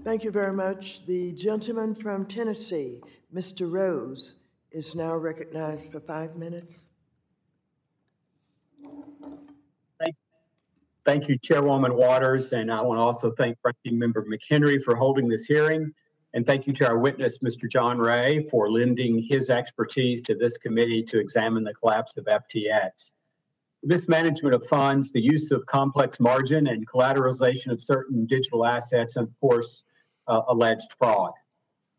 Thank you very much. The gentleman from Tennessee, Mr. Rose, is now recognized for 5 minutes. Thank you, Chairwoman Waters, and I want to also thank Ranking Member McHenry for holding this hearing. And thank you to our witness, Mr. John Ray, for lending his expertise to this committee to examine the collapse of FTX. Mismanagement of funds, the use of complex margin, and collateralization of certain digital assets, and of course, alleged fraud.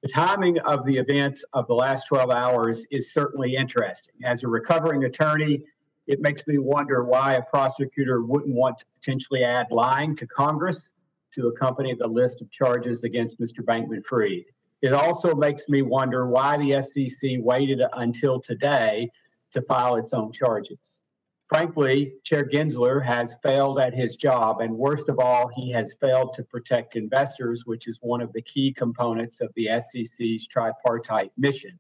The timing of the events of the last 12 hours is certainly interesting. As a recovering attorney, it makes me wonder why a prosecutor wouldn't want to potentially add lying to Congress to accompany the list of charges against Mr. Bankman-Fried. It also makes me wonder why the SEC waited until today to file its own charges. Frankly, Chair Gensler has failed at his job, and worst of all, he has failed to protect investors, which is one of the key components of the SEC's tripartite mission.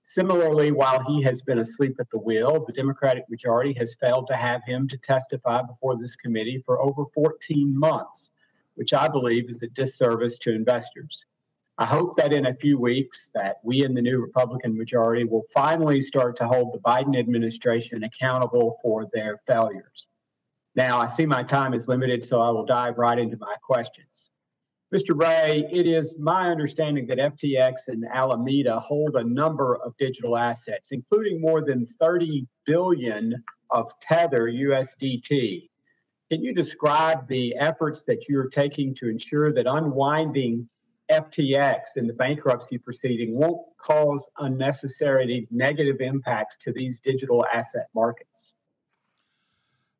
Similarly, while he has been asleep at the wheel, the Democratic majority has failed to have him to testify before this committee for over 14 months, which I believe is a disservice to investors. I hope that in a few weeks that we in the new Republican majority will finally start to hold the Biden administration accountable for their failures. Now, I see my time is limited, so I will dive right into my questions. Mr. Ray, it is my understanding that FTX and Alameda hold a number of digital assets, including more than 30 billion of Tether USDT. Can you describe the efforts that you're taking to ensure that unwinding FTX in the bankruptcy proceeding won't cause unnecessary negative impacts to these digital asset markets?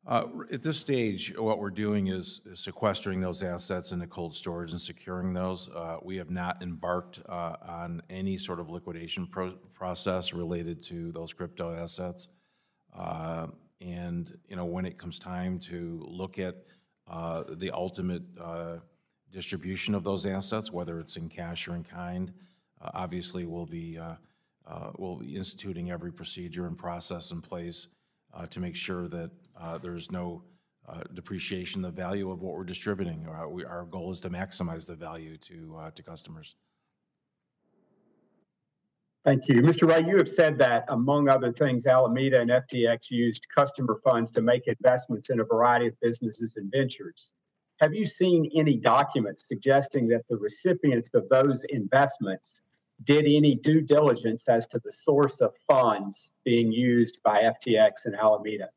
At this stage, what we're doing is sequestering those assets into cold storage and securing those. We have not embarked on any sort of liquidation process related to those crypto assets. And when it comes time to look at the ultimate distribution of those assets, whether it's in cash or in kind, obviously we'll be instituting every procedure and process in place to make sure that there's no depreciation of the value of what we're distributing. Our goal is to maximize the value to customers. Thank you. Mr. Ray, you have said that, among other things, Alameda and FTX used customer funds to make investments in a variety of businesses and ventures. Have you seen any documents suggesting that the recipients of those investments did any due diligence as to the source of funds being used by FTX and Alameda?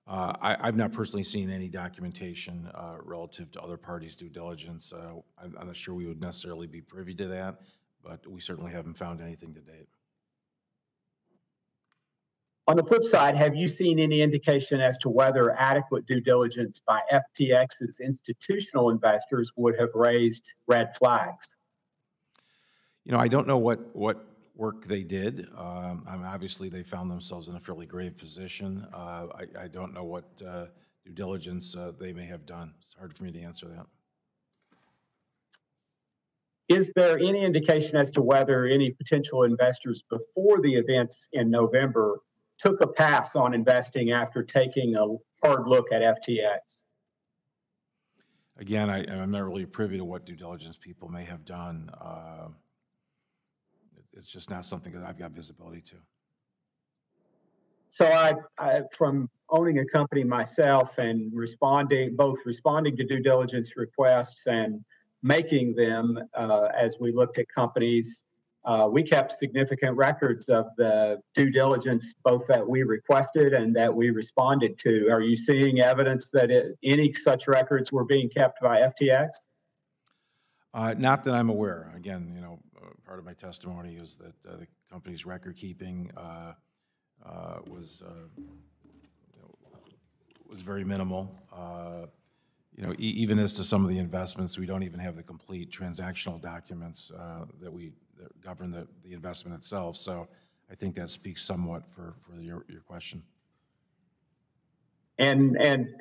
I've not personally seen any documentation relative to other parties' due diligence. I'm not sure we would necessarily be privy to that, but we certainly haven't found anything to date. On the flip side, have you seen any indication as to whether adequate due diligence by FTX's institutional investors would have raised red flags? I don't know what work they did. Obviously, they found themselves in a fairly grave position. I don't know what due diligence they may have done. It's hard for me to answer that. Is there any indication as to whether any potential investors before the events in November took a pass on investing after taking a hard look at FTX? Again, I'm not really privy to what due diligence people may have done. It's just not something that I've got visibility to. So I from owning a company myself and both responding to due diligence requests and making them as we looked at companies, we kept significant records of the due diligence, both that we requested and that we responded to. Are you seeing evidence that any such records were being kept by FTX? Not that I'm aware. Again, part of my testimony is that the company's record keeping was very minimal. Even as to some of the investments, we don't even have the complete transactional documents that govern the investment itself. So I think that speaks somewhat for your question. And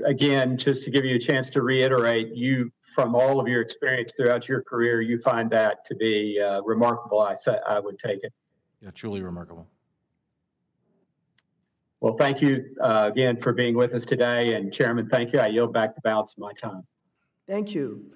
again, just to give you a chance to reiterate, you, from all of your experience throughout your career, you find that to be remarkable, I would take it. Yeah, truly remarkable. Well, thank you again for being with us today. And Chairman, thank you. I yield back the balance of my time. Thank you.